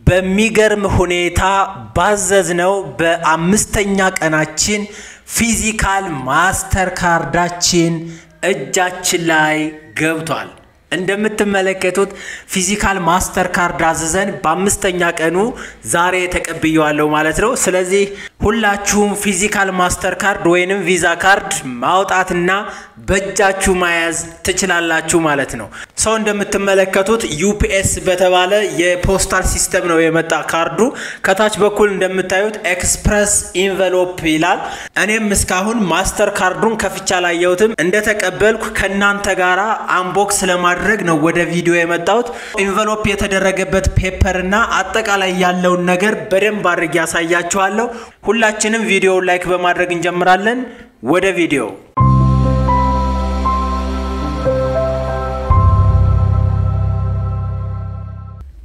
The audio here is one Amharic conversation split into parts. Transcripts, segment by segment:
በሚገርም ሁኔታ ባዘዝነው በአምስተኛ ቀናችን ፊዚካል ማስተር ካርዳችን እጃችን ላይ ገብቷል። እንደምትመለከቱት ፊዚካል ማስተር ካርድ አዘዘን በአምስተኛ ቀኑ ዛሬ ተቀብየዋለሁ ማለት ነው። ስለዚህ ሁላችሁም ፊዚካል ማስተር ካርድ ወይንም ቪዛ ካርድ ማውጣትና በእጃችሁ መያዝ ትችላላችሁ ማለት ነው። ሰው እንደምትመለከቱት ዩፒኤስ በተባለ የፖስታል ሲስተም ነው የመጣ ካርዱ። ከታች በኩል እንደምታዩት ኤክስፕረስ ኢንቨሎፕ ይላል። እኔም እስካሁን ማስተር ካርዱን ከፍቻ ላየሁትም እንደተቀበልኩ ከናንተ ጋራ አንቦክስ ለማድረግ ነው ወደ ቪዲዮ የመጣሁት። ኢንቨሎፕ የተደረገበት ፔፐር እና አጠቃላይ ያለውን ነገር በደንብ አድርጌ ያሳያችኋለሁ። ሁላችንም ቪዲዮውን ላይክ በማድረግ እንጀምራለን። ወደ ቪዲዮ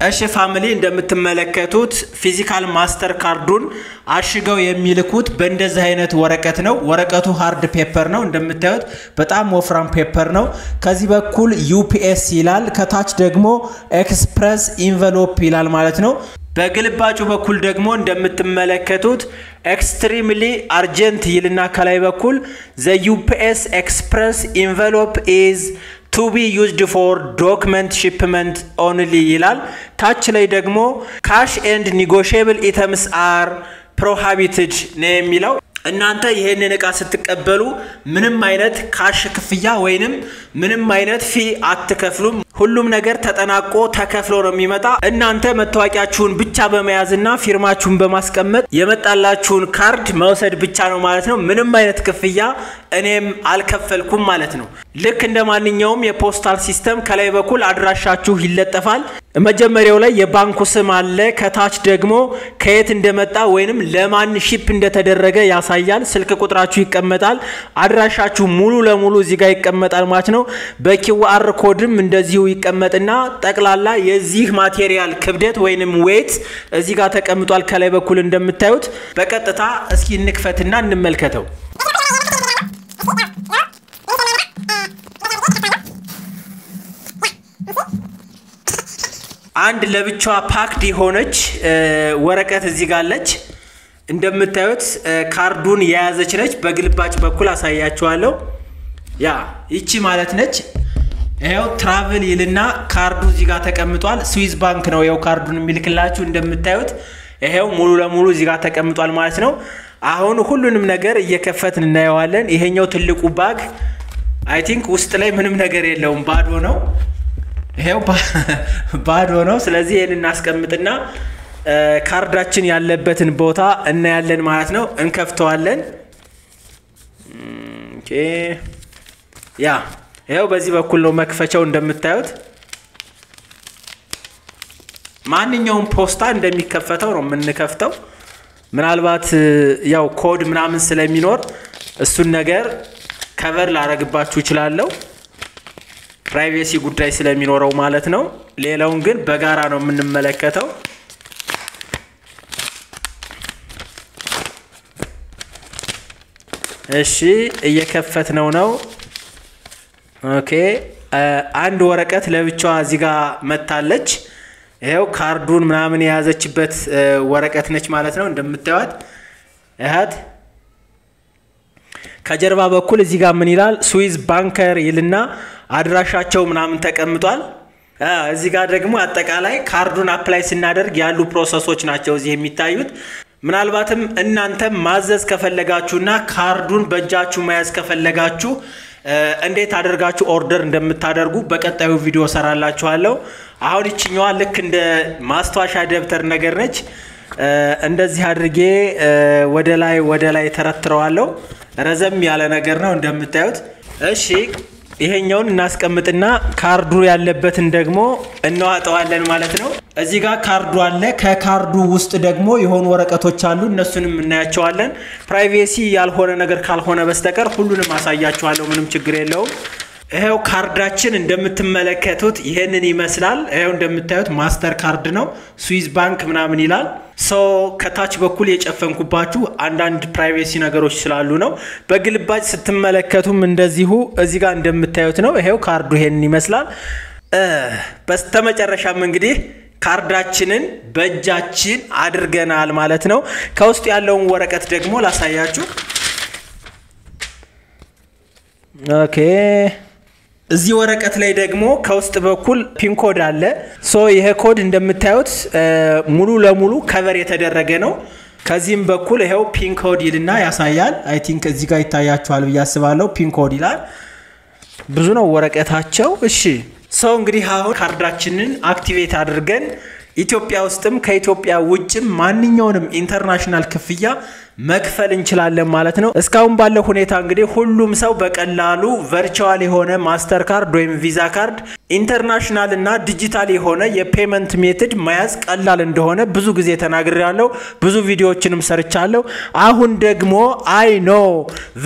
እሺ ፋሚሊ እንደምትመለከቱት ፊዚካል ማስተር ካርዱን አሽገው የሚልኩት በእንደዚህ አይነት ወረቀት ነው። ወረቀቱ ሃርድ ፔፐር ነው እንደምታዩት በጣም ወፍራም ፔፐር ነው። ከዚህ በኩል ዩፒኤስ ይላል፣ ከታች ደግሞ ኤክስፕረስ ኢንቨሎፕ ይላል ማለት ነው። በግልባጩ በኩል ደግሞ እንደምትመለከቱት ኤክስትሪምሊ አርጀንት ይልና ከላይ በኩል the UPS Express envelope is to be used for document shipment only ይላል። ታች ላይ ደግሞ cash and negotiable items are prohibited ነው የሚለው። እናንተ ይሄንን እቃ ስትቀበሉ ምንም አይነት ካሽ ክፍያ ወይንም ምንም አይነት ፊ አትከፍሉም። ሁሉም ነገር ተጠናቆ ተከፍሎ ነው የሚመጣ። እናንተ መታወቂያችሁን ብቻ በመያዝና ፊርማችሁን በማስቀመጥ የመጣላችሁን ካርድ መውሰድ ብቻ ነው ማለት ነው። ምንም አይነት ክፍያ እኔም አልከፈልኩም ማለት ነው። ልክ እንደማንኛውም የፖስታል ሲስተም ከላይ በኩል አድራሻችሁ ይለጠፋል። መጀመሪያው ላይ የባንኩ ስም አለ፣ ከታች ደግሞ ከየት እንደመጣ ወይንም ለማን ሺፕ እንደተደረገ ያሳያል። ስልክ ቁጥራችሁ ይቀመጣል፣ አድራሻችሁ ሙሉ ለሙሉ እዚህ ጋር ይቀመጣል ማለት ነው። በኪውአር ኮድም እንደዚሁ ይቀመጥና ጠቅላላ የዚህ ማቴሪያል ክብደት ወይንም ዌት እዚህ ጋር ተቀምጧል ከላይ በኩል እንደምታዩት። በቀጥታ እስኪ እንክፈትና እንመልከተው። አንድ ለብቻዋ ፓክድ የሆነች ወረቀት እዚህ ጋር አለች። እንደምታዩት ካርዱን የያዘች ነች። በግልባጭ በኩል አሳያችኋለሁ። ያ ይቺ ማለት ነች። ይሄው ትራቨል ይልና ካርዱ እዚህ ጋር ተቀምጧል። ስዊስ ባንክ ነው ያው ካርዱን የሚልክላችሁ እንደምታዩት። ይሄው ሙሉ ለሙሉ እዚህ ጋር ተቀምጧል ማለት ነው። አሁን ሁሉንም ነገር እየከፈትን እናየዋለን። ይሄኛው ትልቁ ባግ አይ ቲንክ ውስጥ ላይ ምንም ነገር የለውም፣ ባዶ ነው። ይሄው ባዶ ነው። ስለዚህ ይሄን እናስቀምጥና ካርዳችን ያለበትን ቦታ እናያለን ማለት ነው። እንከፍተዋለን። ኦኬ ያ ይሄው በዚህ በኩል ነው መክፈቻው እንደምታዩት። ማንኛውም ፖስታ እንደሚከፈተው ነው የምንከፍተው። ምናልባት ያው ኮድ ምናምን ስለሚኖር እሱን ነገር ከቨር ላረግባችሁ ይችላልው ፕራይቬሲ ጉዳይ ስለሚኖረው ማለት ነው። ሌላውን ግን በጋራ ነው የምንመለከተው። እሺ እየከፈትነው ነው። ኦኬ አንድ ወረቀት ለብቻዋ እዚህ ጋር መታለች። ይሄው ካርዱን ምናምን የያዘችበት ወረቀት ነች ማለት ነው እንደምታዩት። እሃት ከጀርባ በኩል እዚህ ጋር ምን ይላል? ስዊስ ባንከር ይልና አድራሻቸው ምናምን ተቀምጧል። እዚህ ጋር ደግሞ አጠቃላይ ካርዱን አፕላይ ስናደርግ ያሉ ፕሮሰሶች ናቸው እዚህ የሚታዩት። ምናልባትም እናንተ ማዘዝ ከፈለጋችሁና ካርዱን በእጃችሁ መያዝ ከፈለጋችሁ እንዴት አድርጋችሁ ኦርደር እንደምታደርጉ በቀጣዩ ቪዲዮ ሰራላችኋለሁ። አሁን እቺኛዋ ልክ እንደ ማስታወሻ ደብተር ነገር ነች። እንደዚህ አድርጌ ወደ ላይ ተረትረዋለሁ። ረዘም ያለ ነገር ነው እንደምታዩት። እሺ ይሄኛውን እናስቀምጥና ካርዱ ያለበትን ደግሞ እናዋጣዋለን ማለት ነው። እዚህ ጋር ካርዱ አለ። ከካርዱ ውስጥ ደግሞ የሆኑ ወረቀቶች አሉ። እነሱንም እናያቸዋለን። ፕራይቬሲ ያልሆነ ነገር ካልሆነ በስተቀር ሁሉንም አሳያችኋለሁ። ምንም ችግር የለውም። ይሄው ካርዳችን እንደምትመለከቱት ይሄንን ይመስላል። ይሄው እንደምታዩት ማስተር ካርድ ነው። ስዊስ ባንክ ምናምን ይላል። ከታች በኩል የጨፈንኩባችሁ አንዳንድ ፕራይቬሲ ነገሮች ስላሉ ነው። በግልባጭ ስትመለከቱም እንደዚሁ እዚህ ጋር እንደምታዩት ነው። ይሄው ካርዱ ይሄንን ይመስላል። በስተመጨረሻም እንግዲህ ካርዳችንን በእጃችን አድርገናል ማለት ነው ከውስጥ ያለውን ወረቀት ደግሞ ላሳያችሁ ኦኬ እዚህ ወረቀት ላይ ደግሞ ከውስጥ በኩል ፒን ኮድ አለ ሶ ይሄ ኮድ እንደምታዩት ሙሉ ለሙሉ ከቨር የተደረገ ነው ከዚህም በኩል ይሄው ፒን ኮድ ይልና ያሳያል አይ ቲንክ እዚህ ጋር ይታያችኋል በያስባለው ፒን ኮድ ይላል ብዙ ነው ወረቀታቸው እሺ ሶ እንግዲህ አሁን ካርዳችንን አክቲቬት አድርገን ኢትዮጵያ ውስጥም ከኢትዮጵያ ውጭም ማንኛውንም ኢንተርናሽናል ክፍያ መክፈል እንችላለን ማለት ነው እስካሁን ባለው ሁኔታ እንግዲህ ሁሉም ሰው በቀላሉ ቨርቹዋል የሆነ ማስተር ካርድ ወይም ቪዛ ካርድ ኢንተርናሽናል እና ዲጂታል የሆነ የፔመንት ሜተድ መያዝ ቀላል እንደሆነ ብዙ ጊዜ ተናግሬያለሁ ብዙ ቪዲዮዎችንም ሰርቻለሁ አሁን ደግሞ አይ ኖ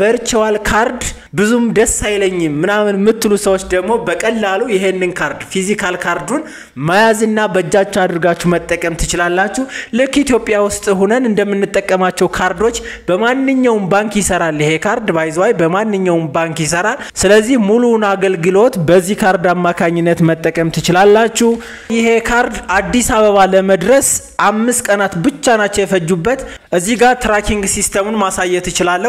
ቨርቹዋል ካርድ ብዙም ደስ አይለኝም ምናምን ምትሉ ሰዎች ደግሞ በቀላሉ ይሄንን ካርድ ፊዚካል ካርዱን መያዝና በእጃችሁ አድርጋችሁ መጠቀም ትችላላችሁ ለክ ኢትዮጵያ ውስጥ ሆነን እንደምንጠቀማቸው ካርዶች በማንኛውም ባንክ ይሰራል ይሄ ካርድ ባይዘዋይ በማንኛውም ባንክ ይሰራል ስለዚህ ሙሉውን አገልግሎት በዚህ ካርድ አማካኝነት መጠቀም ትችላላችሁ ይሄ ካርድ አዲስ አበባ ለመድረስ 5 ቀናት ብቻ ናቸው የፈጁበት እዚህ ጋር ትራኪንግ ሲስተሙን ማሳየት ይችላል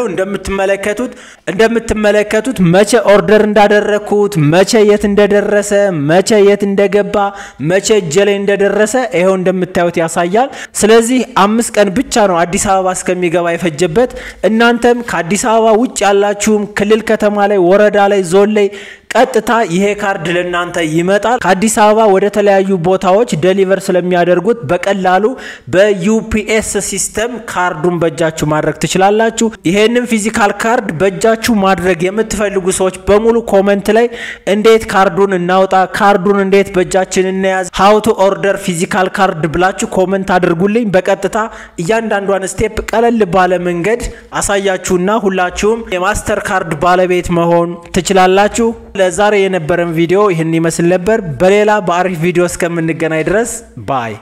እንደምትመለከቱት መቼ ኦርደር እንዳደረኩት መቼ የት እንደደረሰ መቼ የት እንደገባ መቼ ጀለ እንደደረሰ ይሄው እንደምታዩት ያሳያል ስለዚህ 5 ቀን ብቻ ነው አዲስ አበባ እስከሚገባ ይፈጀበት እናንተም ከአዲስ አበባ ውጭ ያላችሁም ክልል ከተማ ላይ ወረዳ ላይ ዞን ላይ ቀጥታ ይሄ ካርድ ለናንተ ይመጣል ከአዲስ አበባ ወደ ተለያዩ ቦታዎች ዴሊቨር ስለሚያደርጉት በቀላሉ በዩፒኤስ ሲስተም ካርዱን በእጃችሁ ማድረግ ትችላላችሁ ይሄንን ፊዚካል ካርድ በእጃችሁ ማድረግ የምትፈልጉ ሰዎች በሙሉ ኮሜንት ላይ እንዴት ካርዱን እናውጣ ካርዱን እንዴት በእጃችን እንያዝ how to order physical card ብላችሁ ኮሜንት አድርጉልኝ በቀጥታ እያንዳንዷን ስቴፕ ቀለል ባለ መንገድ አሳያችሁና ሁላችሁም የማስተር ካርድ ባለቤት መሆን ትችላላችሁ ለዛሬ የነበረን ቪዲዮ ይሄን ይመስል ነበር በሌላ በአሪፍ ቪዲዮ እስከምንገናኝ ድረስ ባይ